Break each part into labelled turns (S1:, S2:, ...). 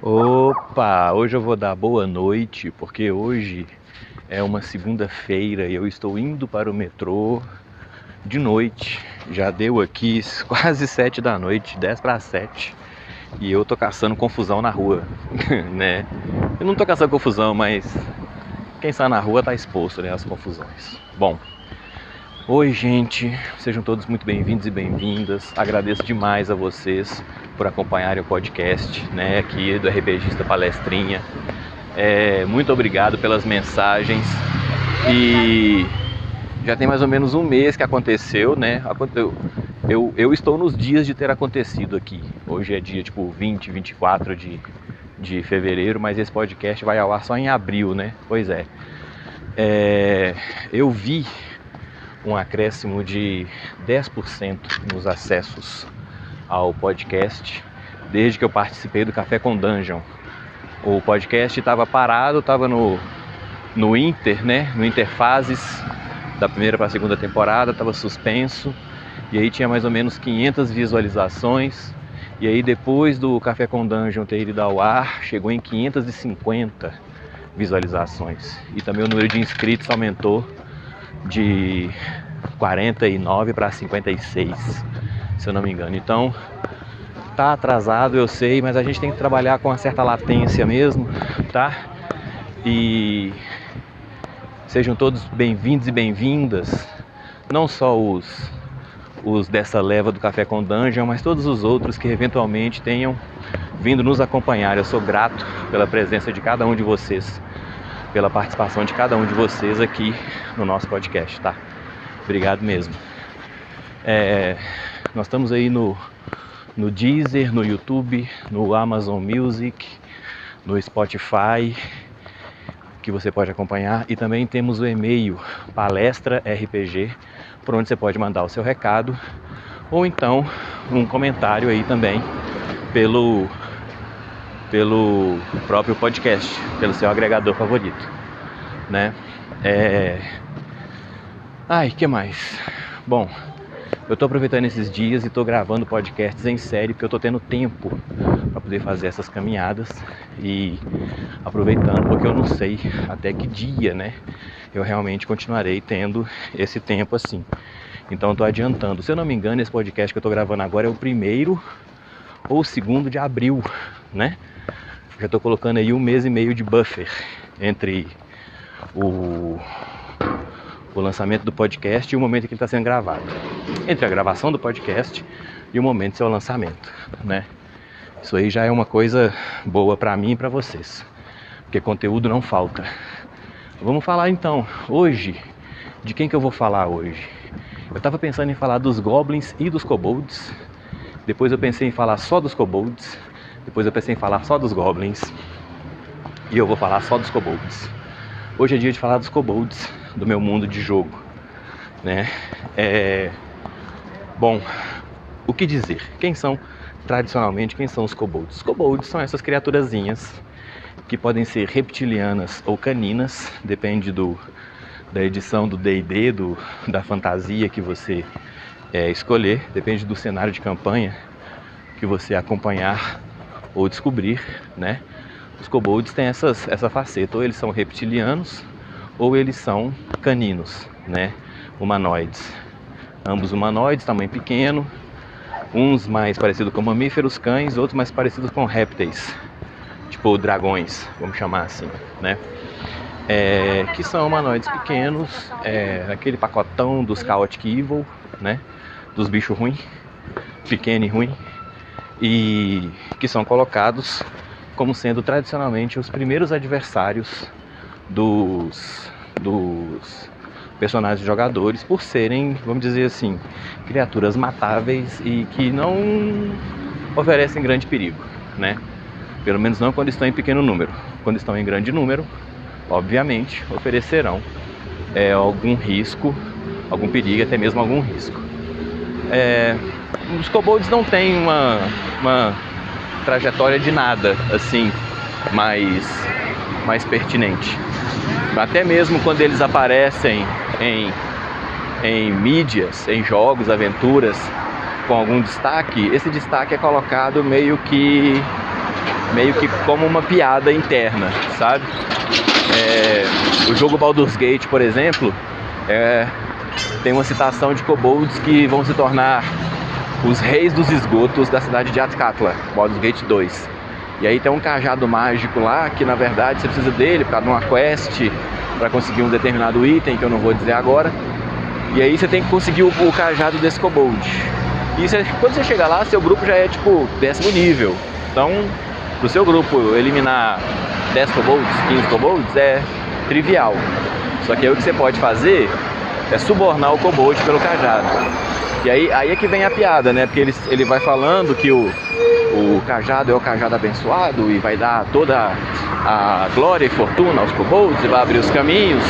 S1: Opa, hoje eu vou dar boa noite, porque hoje é uma segunda-feira e eu estou indo para o metrô de noite. Já deu aqui quase 7 da noite, 10 para 7, e eu tô caçando confusão na rua, né? Eu não tô caçando confusão, mas quem está na rua tá exposto, né, às confusões. Bom, oi gente, sejam todos muito bem-vindos e bem-vindas. Agradeço demais a vocês por acompanharem o podcast, né, aqui do RPGista Palestrinha. Muito obrigado pelas mensagens. E já tem mais ou menos um mês que aconteceu, né? Eu estou nos dias de ter acontecido aqui. Hoje é dia tipo 20, 24 de fevereiro, mas esse podcast vai ao ar só em abril, né? Pois é. Eu vi um acréscimo de 10% nos acessos ao podcast desde que eu participei do Café com Dungeon. O podcast estava parado, estava no Inter, né? No Interfaces da primeira para a segunda temporada, estava suspenso. E aí tinha mais ou menos 500 visualizações. E aí depois do Café com Dungeon ter ido ao ar, chegou em 550 visualizações. E também o número de inscritos aumentou de 49 para 56, se eu não me engano. Então, tá atrasado, eu sei, mas a gente tem que trabalhar com uma certa latência mesmo, tá? E sejam todos bem-vindos e bem-vindas, não só os dessa leva do Café com Dungeon, mas todos os outros que eventualmente tenham vindo nos acompanhar. Eu sou grato pela presença de cada um de vocês, pela participação de cada um de vocês aqui no nosso podcast, tá? Obrigado mesmo. Nós estamos aí no Deezer, no YouTube, no Amazon Music, no Spotify, que você pode acompanhar, e também temos o e-mail palestrarpg, por onde você pode mandar o seu recado, ou então um comentário aí também pelo próprio podcast, pelo seu agregador favorito, né? Que mais? Bom, eu tô aproveitando esses dias e tô gravando podcasts em série, porque eu tô tendo tempo para poder fazer essas caminhadas e aproveitando, porque eu não sei até que dia, né, eu realmente continuarei tendo esse tempo assim. Então eu tô adiantando. Se eu não me engano, esse podcast que eu tô gravando agora é o 1º ou 2º de abril, né? Já tô colocando aí 1 mês e meio de buffer entre o lançamento do podcast e o momento em que ele está sendo gravado. Entre a gravação do podcast e o momento do seu lançamento, né? Isso aí já é uma coisa boa para mim e para vocês, porque conteúdo não falta. Vamos falar então, hoje, de quem que eu vou falar hoje? Eu estava pensando em falar dos goblins e dos kobolds, depois eu pensei em falar só dos kobolds, depois eu pensei em falar só dos goblins, e eu vou falar só dos kobolds. Hoje é dia de falar dos kobolds, do meu mundo de jogo, né? Bom, o que dizer? Quem são os kobolds? Os kobolds são essas criaturazinhas que podem ser reptilianas ou caninas, depende da edição do D&D, da fantasia que você escolher, depende do cenário de campanha que você acompanhar ou descobrir, né? Os kobolds têm essa faceta, ou eles são reptilianos ou eles são caninos, né? Humanoides. Ambos humanoides, tamanho pequeno, uns mais parecidos com mamíferos, cães, outros mais parecidos com répteis, tipo dragões, vamos chamar assim, né? Que são humanoides pequenos, aquele pacotão dos Chaotic Evil, né? Dos bichos ruins, pequeno e ruim, e que são colocados como sendo tradicionalmente os primeiros adversários dos personagens jogadores, por serem, vamos dizer assim, criaturas matáveis e que não oferecem grande perigo, né? Pelo menos não quando estão em pequeno número. Quando estão em grande número, obviamente, oferecerão algum risco, algum perigo, até mesmo algum risco. Os kobolds não têm uma trajetória de nada assim mais pertinente. Até mesmo quando eles aparecem em mídias, em jogos, aventuras com algum destaque, esse destaque é colocado meio que meio que como uma piada interna, sabe? O jogo Baldur's Gate, por exemplo, tem uma citação de kobolds que vão se tornar os reis dos esgotos da cidade de Athkatla, Baldur's Gate 2. E aí tem um cajado mágico lá, que na verdade você precisa dele para dar uma quest, para conseguir um determinado item, que eu não vou dizer agora. E aí você tem que conseguir o cajado desse kobold. E quando você chega lá, seu grupo já é tipo 10º nível. Então, pro seu grupo eliminar 10 kobolds, 15 kobolds é trivial. Só que aí o que você pode fazer é subornar o kobold pelo cajado. E aí é que vem a piada, né? Porque ele vai falando que o cajado é o cajado abençoado e vai dar toda a glória e fortuna aos kobolds e vai abrir os caminhos,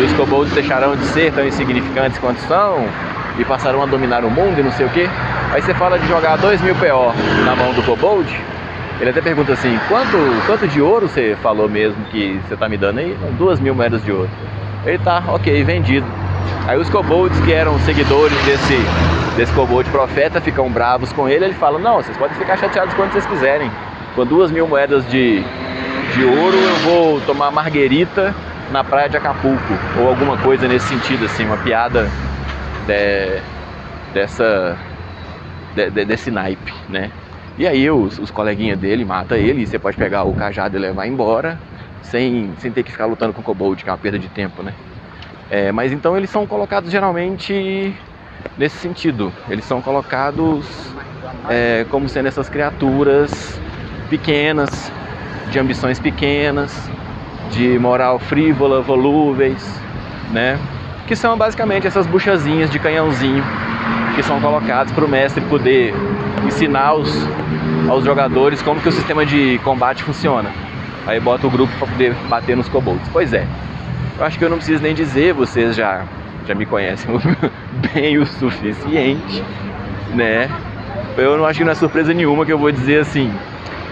S1: e os kobolds deixarão de ser tão insignificantes quanto são e passarão a dominar o mundo e não sei o que. Aí você fala de jogar 2.000 PO na mão do kobold, ele até pergunta assim, quanto de ouro você falou mesmo que você tá me dando aí? 2.000 moedas de ouro. Ele tá, ok, vendido. Aí os kobolds que eram seguidores desse kobold profeta ficam bravos com ele. Ele fala, não, vocês podem ficar chateados quando vocês quiserem. Com 2.000 moedas de ouro eu vou tomar marguerita na praia de Acapulco. Ou alguma coisa nesse sentido, assim, uma piada desse naipe, né? E aí os coleguinhas dele matam ele e você pode pegar o cajado e levar embora sem ter que ficar lutando com o kobold, que é uma perda de tempo, né? Mas então eles são colocados geralmente nesse sentido. Eles são colocados como sendo essas criaturas pequenas, de ambições pequenas, de moral frívola, volúveis, né? Que são basicamente essas buchazinhas de canhãozinho que são colocados para o mestre poder ensinar aos jogadores como que o sistema de combate funciona. Aí bota o grupo para poder bater nos kobolds. Pois é, eu acho que eu não preciso nem dizer, vocês já me conhecem bem o suficiente, né? Eu não acho que não é surpresa nenhuma que eu vou dizer assim,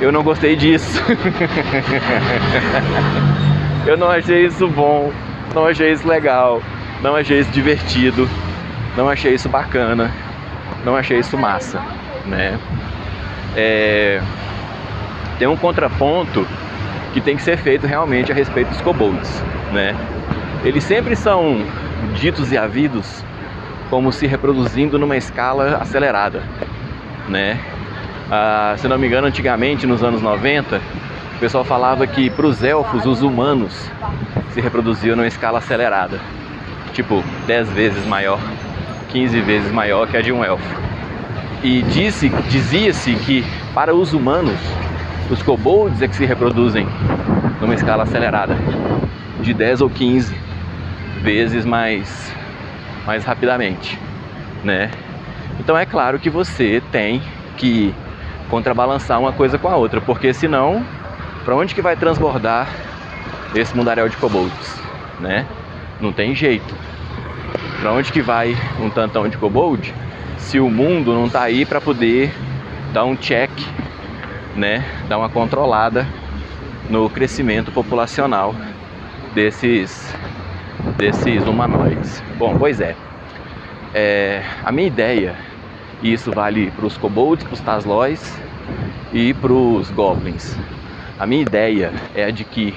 S1: eu não gostei disso. Eu não achei isso bom, não achei isso legal, não achei isso divertido, não achei isso bacana, não achei isso massa, né? Tem um contraponto que tem que ser feito realmente a respeito dos kobolds, né? Eles sempre são ditos e havidos como se reproduzindo numa escala acelerada, né? Se não me engano, antigamente, nos anos 90, o pessoal falava que para os elfos, os humanos se reproduziam numa escala acelerada, tipo 10 vezes maior, 15 vezes maior que a de um elfo. E dizia-se que para os humanos, os kobolds é que se reproduzem numa escala acelerada, de 10 ou 15 vezes mais rapidamente, né? Então é claro que você tem que contrabalançar uma coisa com a outra, porque senão, para onde que vai transbordar esse mundaréu de kobolds, né? Não tem jeito. Para onde que vai um tantão de kobold se o mundo não tá aí para poder dar um check, né? Dar uma controlada no crescimento populacional desses humanoides. Bom, pois a minha ideia, e isso vale para os kobolds, para os taslóis e para os goblins, a minha ideia é a de que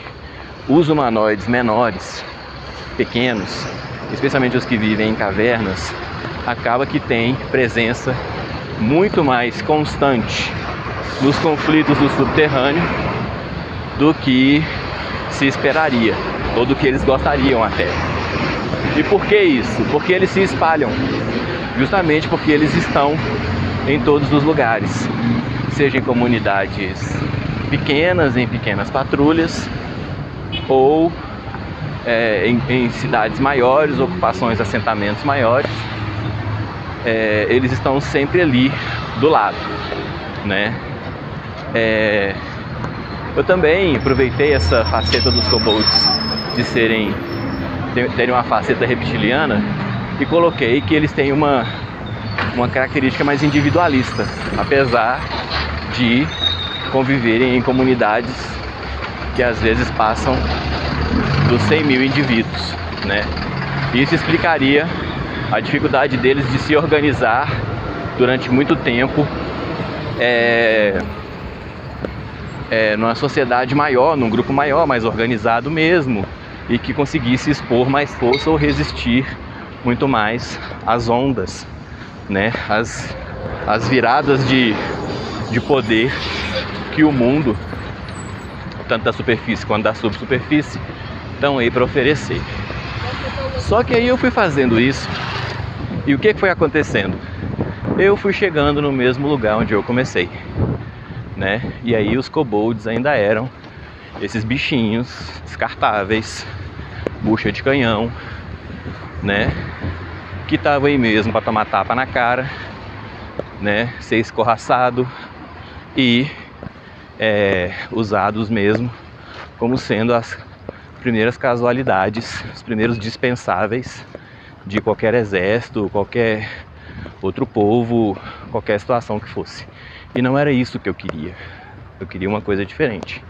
S1: os humanoides menores, pequenos, especialmente os que vivem em cavernas, acaba que tem presença muito mais constante nos conflitos do subterrâneo do que se esperaria, ou do que eles gostariam até. E por que isso? Porque eles se espalham, justamente porque eles estão em todos os lugares, seja em comunidades pequenas, em pequenas patrulhas, ou em cidades maiores, ocupações, assentamentos maiores. Eles estão sempre ali do lado, né? Eu também aproveitei essa faceta dos kobolds de terem uma faceta reptiliana e coloquei que eles têm uma característica mais individualista, apesar de conviverem em comunidades que às vezes passam dos 100 mil indivíduos, né? Isso explicaria a dificuldade deles de se organizar durante muito tempo numa sociedade maior, num grupo maior, mais organizado mesmo, e que conseguisse expor mais força ou resistir muito mais às ondas, né? As viradas de poder que o mundo, tanto da superfície quanto da subsuperfície, estão aí para oferecer. Só que aí eu fui fazendo isso, e o que foi acontecendo? Eu fui chegando no mesmo lugar onde eu comecei, né? E aí os kobolds ainda eram esses bichinhos descartáveis, bucha de canhão, né? Que estavam aí mesmo para tomar tapa na cara, né? Ser escorraçado e usados mesmo como sendo as primeiras casualidades, os primeiros dispensáveis de qualquer exército, qualquer outro povo, qualquer situação que fosse. E não era isso que eu queria. Eu queria uma coisa diferente.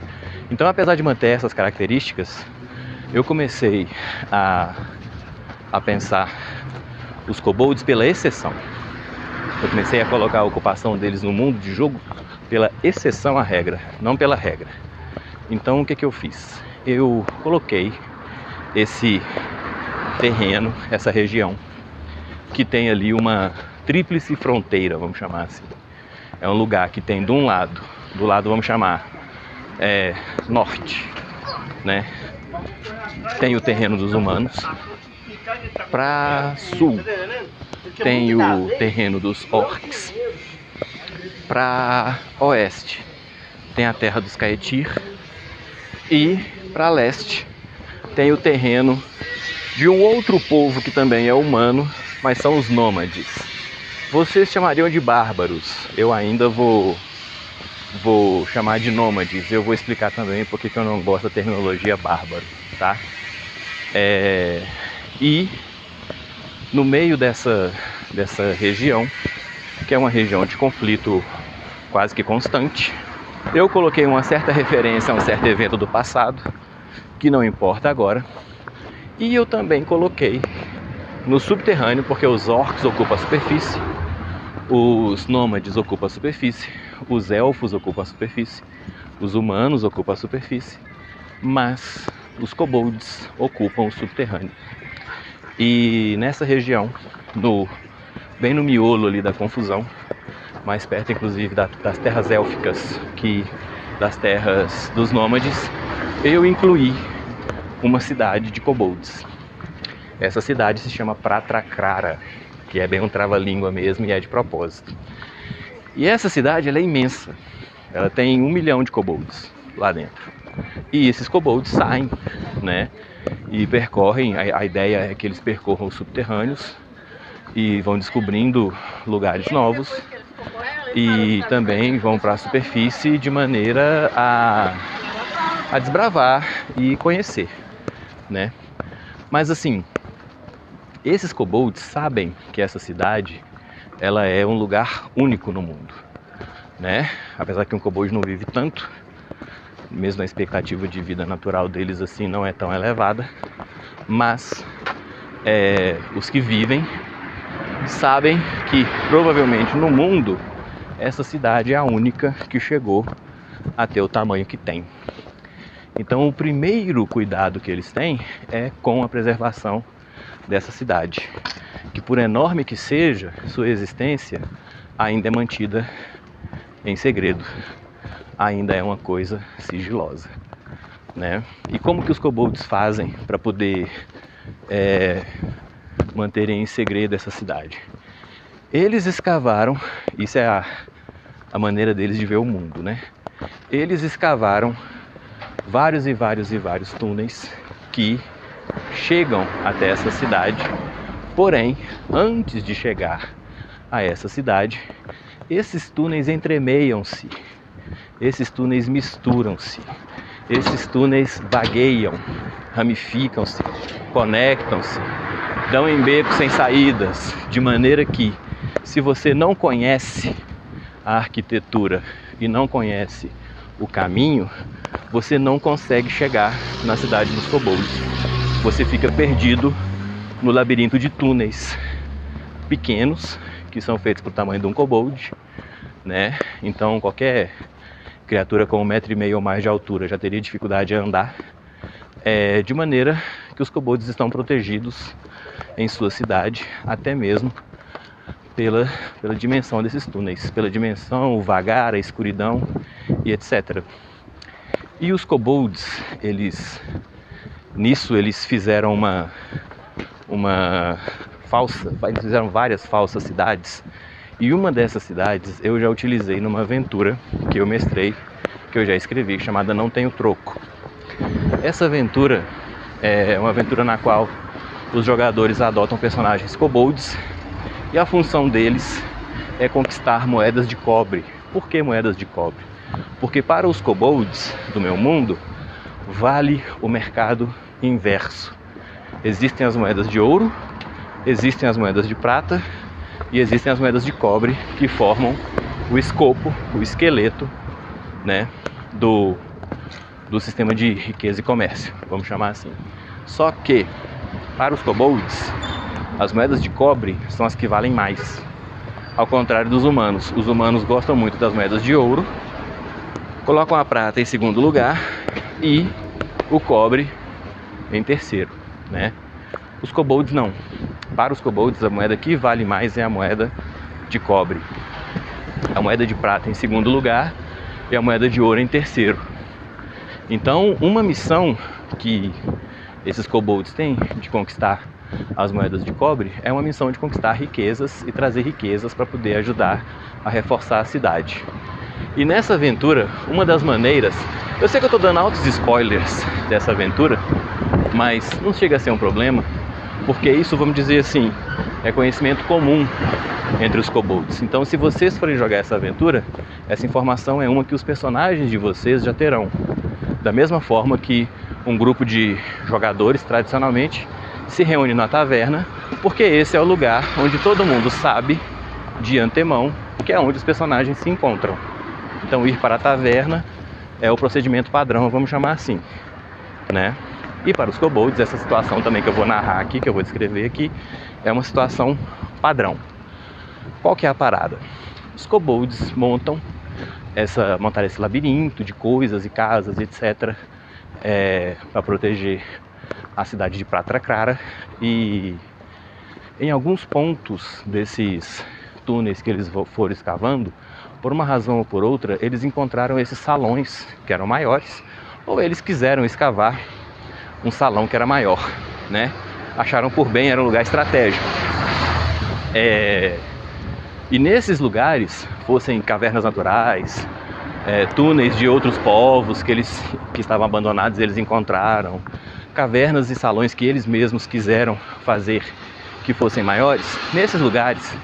S1: Então, apesar de manter essas características, eu comecei a pensar os kobolds pela exceção. Eu comecei a colocar a ocupação deles no mundo de jogo pela exceção à regra, não pela regra. Então, o que eu fiz? Eu coloquei esse terreno, essa região, que tem ali uma tríplice fronteira, vamos chamar assim. É um lugar que tem do lado vamos chamar norte, né? Tem o terreno dos humanos. Para sul tem o terreno dos orcs. Para oeste tem a terra dos Caetir. E para leste tem o terreno de um outro povo que também é humano, mas são os nômades. Vocês chamariam de bárbaros. Eu ainda vou chamar de nômades. Eu vou explicar também porque que eu não gosto da terminologia bárbaro, tá? E no meio dessa região, que é uma região de conflito quase que constante, eu coloquei uma certa referência a um certo evento do passado, que não importa agora, e eu também coloquei no subterrâneo, porque os orcs ocupam a superfície, os nômades ocupam a superfície, os elfos ocupam a superfície, os humanos ocupam a superfície, mas os kobolds ocupam o subterrâneo. E nessa região, bem no miolo ali da confusão, mais perto inclusive das terras élficas que das terras dos nômades, eu incluí uma cidade de kobolds. Essa cidade se chama Pratrakrara, que é bem um trava-língua mesmo e é de propósito. E essa cidade ela é imensa, ela tem 1 milhão de kobolds lá dentro. E esses kobolds saem, né, e percorrem, a ideia é que eles percorram os subterrâneos e vão descobrindo lugares novos e também vão para a superfície de maneira a desbravar e conhecer, né? Mas assim, esses kobolds sabem que essa cidade ela é um lugar único no mundo, né? Apesar que um kobold não vive tanto, mesmo a expectativa de vida natural deles assim não é tão elevada, mas os que vivem sabem que provavelmente no mundo essa cidade é a única que chegou a ter o tamanho que tem. Então o primeiro cuidado que eles têm é com a preservação dessa cidade, que por enorme que seja, sua existência ainda é mantida em segredo, ainda é uma coisa sigilosa, né? E como que os kobolds fazem para poder manterem em segredo essa cidade? Eles escavaram, isso é a maneira deles de ver o mundo, né? Eles escavaram vários e vários e vários túneis que chegam até essa cidade. Porém, antes de chegar a essa cidade, esses túneis entremeiam-se, esses túneis misturam-se, esses túneis vagueiam, ramificam-se, conectam-se, dão em becos sem saídas, de maneira que, se você não conhece a arquitetura e não conhece o caminho, você não consegue chegar na cidade dos kobolds. Você fica perdido no labirinto de túneis pequenos, que são feitos pro tamanho de um kobold, né? Então qualquer criatura com 1,5 m ou mais de altura já teria dificuldade a andar, de maneira que os kobolds estão protegidos em sua cidade, até mesmo pela dimensão desses túneis, pela dimensão, o vagar, a escuridão e etc. E os kobolds, eles fizeram eles fizeram várias falsas cidades, e uma dessas cidades eu já utilizei numa aventura que eu mestrei, que eu já escrevi, chamada Não Tenho Troco. Essa aventura é uma aventura na qual os jogadores adotam personagens kobolds e a função deles é conquistar moedas de cobre. Por que moedas de cobre? Porque para os kobolds do meu mundo vale o mercado inverso. Existem as moedas de ouro, existem as moedas de prata e existem as moedas de cobre, que formam o escopo, o esqueleto, né, do sistema de riqueza e comércio, vamos chamar assim. Só que para os kobolds, as moedas de cobre são as que valem mais, ao contrário dos humanos. Os humanos gostam muito das moedas de ouro, colocam a prata em segundo lugar e o cobre em terceiro, né? Os kobolds não. Para os kobolds, a moeda que vale mais é a moeda de cobre. A moeda de prata em segundo lugar e a moeda de ouro em terceiro. Então, uma missão que esses kobolds têm de conquistar as moedas de cobre é uma missão de conquistar riquezas e trazer riquezas para poder ajudar a reforçar a cidade. E nessa aventura, uma das maneiras... Eu sei que eu estou dando altos spoilers dessa aventura, mas não chega a ser um problema, porque isso, vamos dizer assim, é conhecimento comum entre os kobolds. Então, se vocês forem jogar essa aventura, essa informação é uma que os personagens de vocês já terão. Da mesma forma que um grupo de jogadores, tradicionalmente, se reúne na taverna, porque esse é o lugar onde todo mundo sabe, de antemão, que é onde os personagens se encontram. Então, ir para a taverna é o procedimento padrão, vamos chamar assim, né? E para os kobolds, essa situação também que eu vou narrar aqui, que eu vou descrever aqui, é uma situação padrão. Qual que é a parada? Os kobolds montaram esse labirinto de coisas e casas, etc., para proteger a cidade de Prata Clara, e em alguns pontos desses túneis que eles foram escavando, por uma razão ou por outra, eles encontraram esses salões que eram maiores, ou eles quiseram escavar um salão que era maior, né? Acharam por bem, era um lugar estratégico. E nesses lugares, fossem cavernas naturais, túneis de outros povos que estavam abandonados, eles encontraram, cavernas e salões que eles mesmos quiseram fazer que fossem maiores, nesses lugares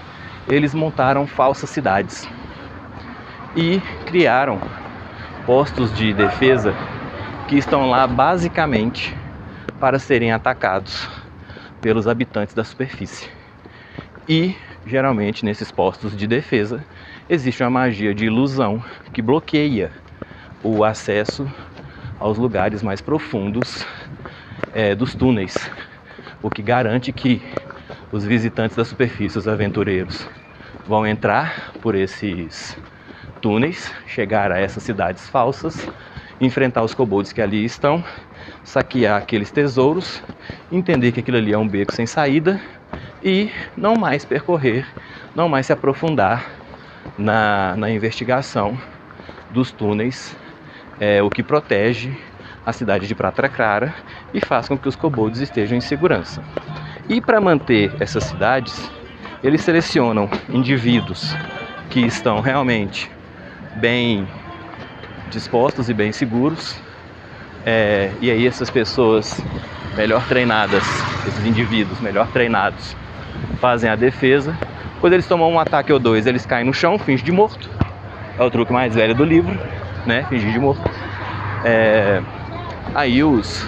S1: eles montaram falsas cidades e criaram postos de defesa que estão lá basicamente para serem atacados pelos habitantes da superfície. E geralmente nesses postos de defesa existe uma magia de ilusão que bloqueia o acesso aos lugares mais profundos dos túneis, o que garante que os visitantes da superfície, os aventureiros, vão entrar por esses túneis, chegar a essas cidades falsas, enfrentar os kobolds que ali estão, saquear aqueles tesouros, entender que aquilo ali é um beco sem saída e não mais percorrer, não mais se aprofundar na investigação dos túneis, o que protege a cidade de Prata Clara e faz com que os kobolds estejam em segurança. E para manter essas cidades, eles selecionam indivíduos que estão realmente bem dispostos e bem seguros, e aí essas pessoas melhor treinadas, esses indivíduos melhor treinados, fazem a defesa. Quando eles tomam um ataque ou dois, eles caem no chão, fingem de morto. É o truque mais velho do livro, né? Fingir de morto. Aí os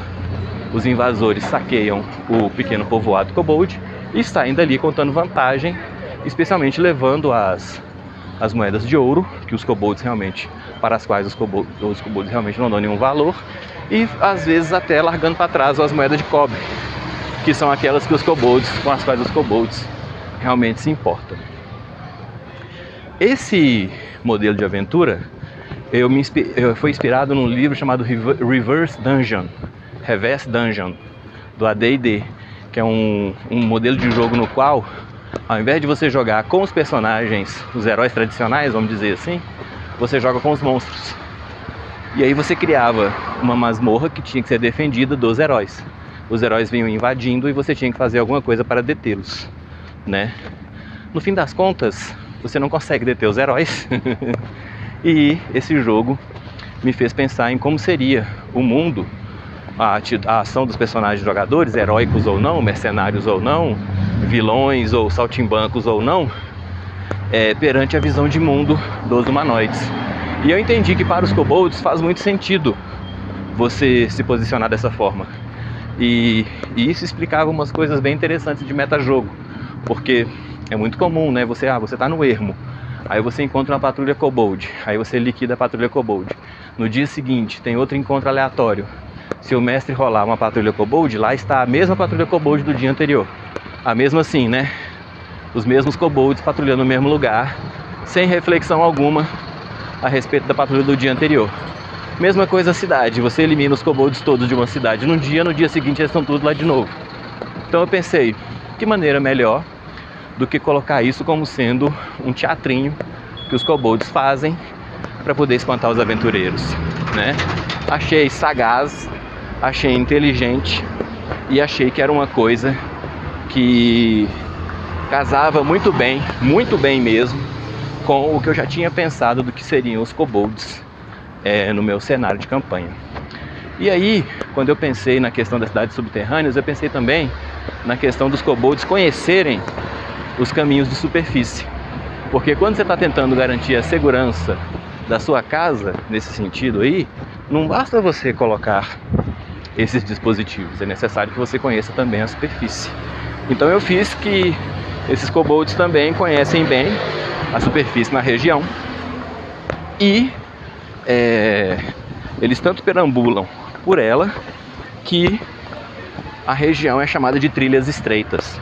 S1: invasores saqueiam o pequeno povoado kobold e saem dali contando vantagem, especialmente levando as moedas de ouro, que os kobolds realmente, para as quais os kobolds realmente não dão nenhum valor, e às vezes até largando para trás as moedas de cobre, que são aquelas que com as quais os kobolds realmente se importam. Esse modelo de aventura eu fui inspirado num livro chamado Reverse Dungeon, do AD&D, que é um modelo de jogo no qual, ao invés de você jogar com os personagens, os heróis tradicionais, vamos dizer assim, você joga com os monstros. E aí você criava uma masmorra que tinha que ser defendida dos heróis. Os heróis vinham invadindo e você tinha que fazer alguma coisa para detê-los, né? No fim das contas, você não consegue deter os heróis. E esse jogo me fez pensar em como seria o mundo, a ação dos personagens jogadores, heróicos ou não, mercenários ou não, vilões ou saltimbancos ou não, perante a visão de mundo dos humanoides. E eu entendi que para os kobolds faz muito sentido você se posicionar dessa forma. E isso explicava umas coisas bem interessantes de metajogo, porque é muito comum, né? Você tá no ermo, aí você encontra uma patrulha kobold, aí você liquida a patrulha kobold. No dia seguinte tem outro encontro aleatório. Se o mestre rolar uma patrulha kobold, lá está a mesma patrulha kobold do dia anterior. A mesma assim, né? Os mesmos kobolds patrulhando no mesmo lugar, sem reflexão alguma a respeito da patrulha do dia anterior. Mesma coisa a cidade, você elimina os kobolds todos de uma cidade no dia seguinte eles estão tudo lá de novo. Então eu pensei, que maneira melhor do que colocar isso como sendo um teatrinho que os kobolds fazem para poder espantar os aventureiros, né? Achei sagaz, achei inteligente e achei que era uma coisa que casava muito bem mesmo, com o que eu já tinha pensado do que seriam os kobolds no meu cenário de campanha. E aí, quando eu pensei na questão das cidades subterrâneas, eu pensei também na questão dos kobolds conhecerem os caminhos de superfície. Porque quando você está tentando garantir a segurança da sua casa, nesse sentido aí, não basta você colocar esses dispositivos, é necessário que você conheça também a superfície. Então eu fiz que esses kobolds também conhecem bem a superfície na região e eles tanto perambulam por ela que a região é chamada de trilhas estreitas,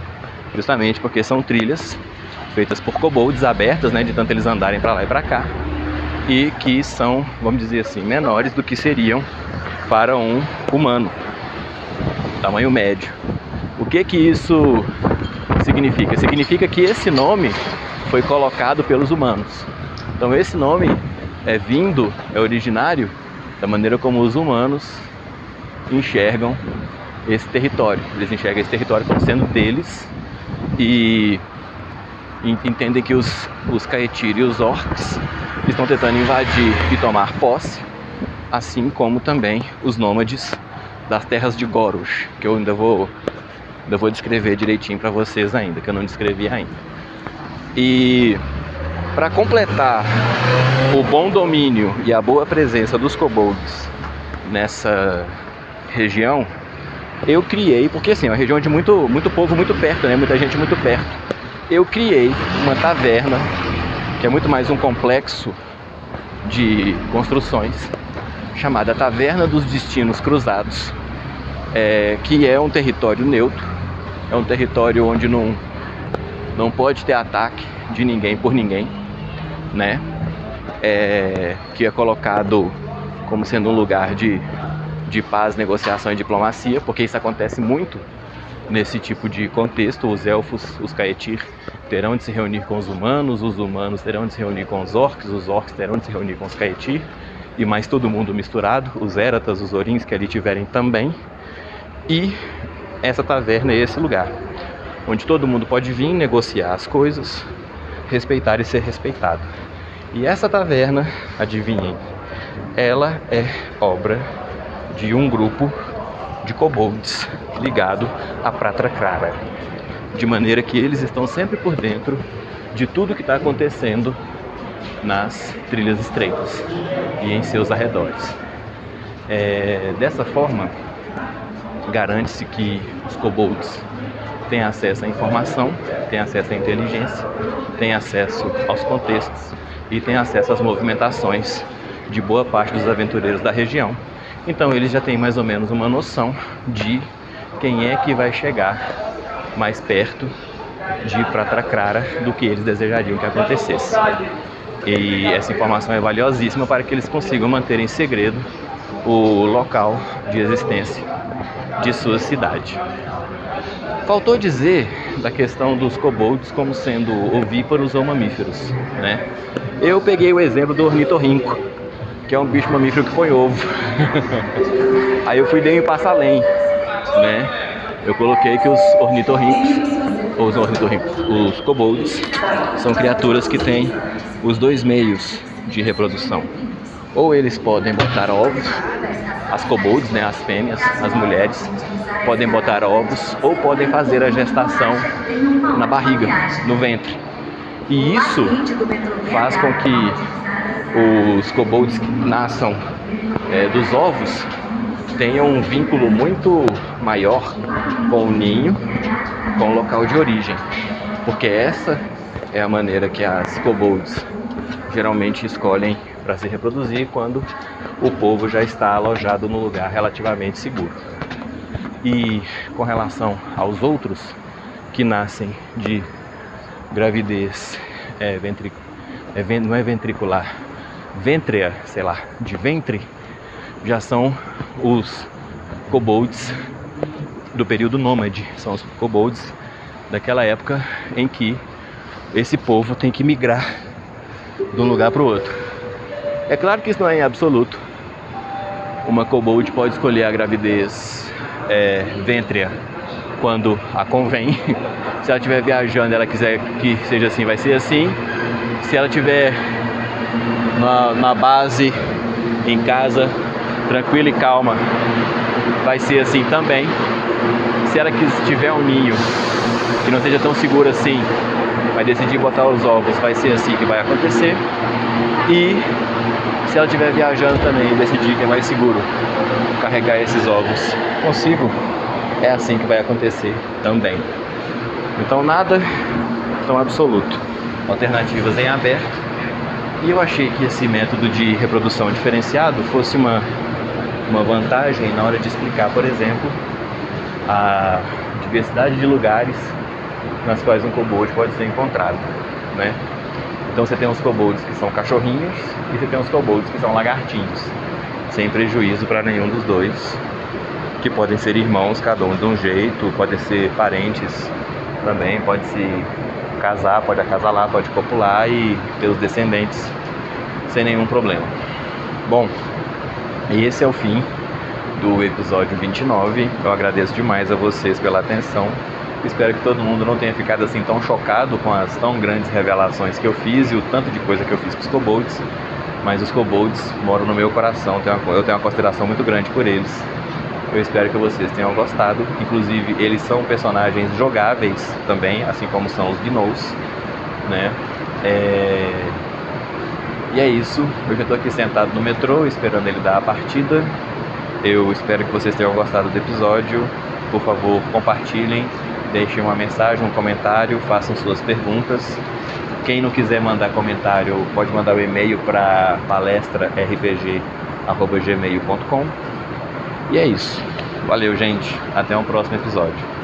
S1: justamente porque são trilhas feitas por kobolds abertas, né, de tanto eles andarem para lá e para cá, e que são, vamos dizer assim, menores do que seriam para um humano, tamanho médio. O que isso significa? Significa que esse nome foi colocado pelos humanos. Então esse nome é originário da maneira como os humanos enxergam esse território. Eles enxergam esse território como sendo deles e entendem que os Kaetir e os orcs estão tentando invadir e tomar posse, assim como também os nômades das terras de Gorush, que eu ainda vou descrever direitinho para vocês ainda, que eu não descrevi ainda. E para completar o bom domínio e a boa presença dos kobolds nessa região, eu criei, porque assim, é uma região de muito povo muito perto, né? Muita gente muito perto. Eu criei uma taverna, que é muito mais um complexo de construções, chamada Taverna dos Destinos Cruzados, que é um território neutro, é um território onde não pode ter ataque de ninguém por ninguém, né? Que é colocado como sendo um lugar de paz, negociação e diplomacia, porque isso acontece muito nesse tipo de contexto. Os elfos, os Kaetir, terão de se reunir com os humanos terão de se reunir com os orcs terão de se reunir com os Kaetir, e mais todo mundo misturado, os Eratas, os Orins que ali tiverem também. E essa taverna é esse lugar onde todo mundo pode vir negociar as coisas, respeitar e ser respeitado. E essa taverna, adivinhem, ela é obra de um grupo de kobolds ligado a Pratra Krara, de maneira que eles estão sempre por dentro de tudo que está acontecendo nas trilhas estreitas e em seus arredores. Dessa forma, garante-se que os kobolds têm acesso à informação, têm acesso à inteligência, têm acesso aos contextos e têm acesso às movimentações de boa parte dos aventureiros da região. Então eles já têm mais ou menos uma noção de quem é que vai chegar mais perto de Pratra Krara do que eles desejariam que acontecesse. E essa informação é valiosíssima para que eles consigam manter em segredo o local de existência de sua cidade. Faltou dizer da questão dos kobolds como sendo ovíparos ou mamíferos, né? Eu peguei o exemplo do ornitorrinco, que é um bicho mamífero que põe ovo. Aí eu fui dei um passo além, né? Eu coloquei que os kobolds, são criaturas que têm os dois meios de reprodução. Ou eles podem botar ovos, as kobolds, né, as fêmeas, as mulheres, podem botar ovos ou podem fazer a gestação na barriga, no ventre. E isso faz com que os kobolds que nasçam dos ovos tenham um vínculo muito maior com o ninho, com o local de origem. Porque essa é a maneira que as kobolds geralmente escolhem para se reproduzir quando o povo já está alojado num lugar relativamente seguro. E com relação aos outros que nascem de gravidez não é ventricular, vêntrea, sei lá, de ventre, já são os kobolds do período nômade, são os kobolds daquela época em que esse povo tem que migrar de um lugar para o outro. É claro que isso não é em absoluto. Uma kobold pode escolher a gravidez vêntrea quando a convém. Se ela estiver viajando e ela quiser que seja assim, vai ser assim. Se ela estiver na base, em casa, tranquila e calma, vai ser assim também. Se ela tiver um ninho que não seja tão seguro assim, vai decidir botar os ovos, vai ser assim que vai acontecer. E se ela estiver viajando também e decidir que é mais seguro carregar esses ovos consigo, é assim que vai acontecer também. Então nada tão absoluto, alternativas em aberto. E eu achei que esse método de reprodução diferenciado fosse uma vantagem na hora de explicar, por exemplo, a diversidade de lugares nas quais um kobold pode ser encontrado, né? Então você tem os kobolds que são cachorrinhos e você tem os kobolds que são lagartinhos, sem prejuízo para nenhum dos dois, que podem ser irmãos, cada um de um jeito, podem ser parentes também, pode se casar, pode acasalar, pode copular e ter os descendentes sem nenhum problema. Bom, e esse é o fim do episódio 29. Eu agradeço demais a vocês pela atenção. Espero que todo mundo não tenha ficado assim tão chocado com as tão grandes revelações que eu fiz e o tanto de coisa que eu fiz com os kobolds. Mas os kobolds moram no meu coração, eu tenho uma consideração muito grande por eles. Eu espero que vocês tenham gostado. Inclusive, eles são personagens jogáveis também, assim como são os gnolls, né? E é isso. Eu já estou aqui sentado no metrô, esperando ele dar a partida. Eu espero que vocês tenham gostado do episódio. Por favor, compartilhem, deixem uma mensagem, um comentário, façam suas perguntas. Quem não quiser mandar comentário, pode mandar o e-mail para palestrarpg@gmail.com. E é isso. Valeu, gente. Até um próximo episódio.